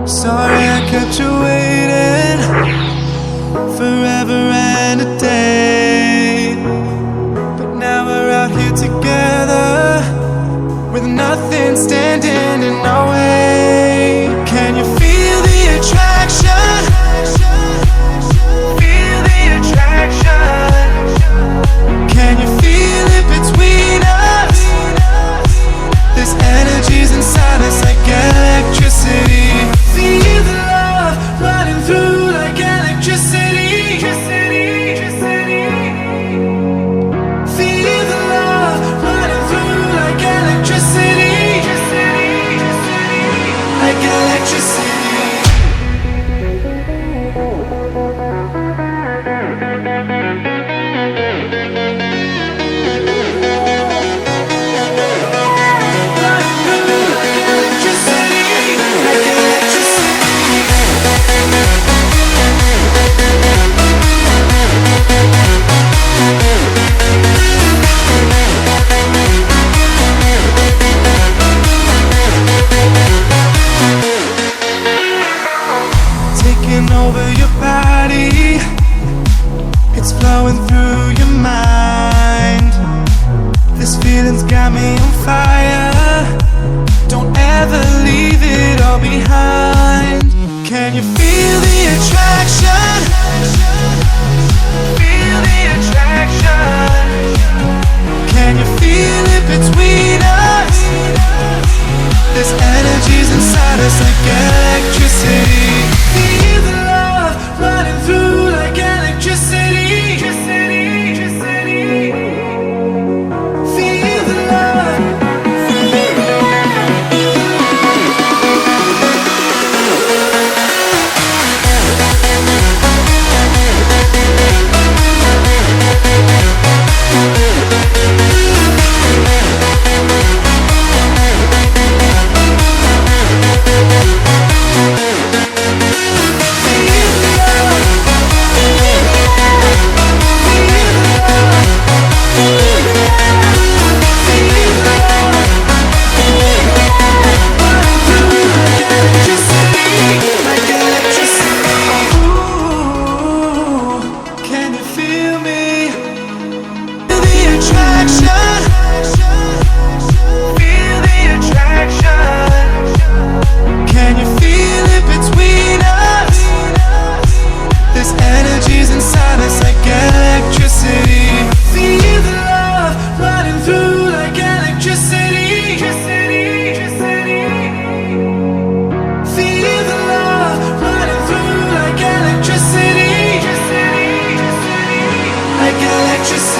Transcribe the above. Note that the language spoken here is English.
Sorry I kept you waiting forever and a day, but now we're out here together with nothing standing in our way. Can you feel the attraction? Feel the attraction. Can you feel it between us? This energy's inside us like electricity. Feel the love running through like electricity. Feel the love running through like electricity. Like electricity. Taking over your body, it's flowing through your mind. This feeling's got me on fire. Don't ever leave it all behind. Can you feel the attraction? Feel the attraction. Can you feel it between us? This energy's inside us like electricity. Feel the love running through like electricity. Feel the love. Like electricity.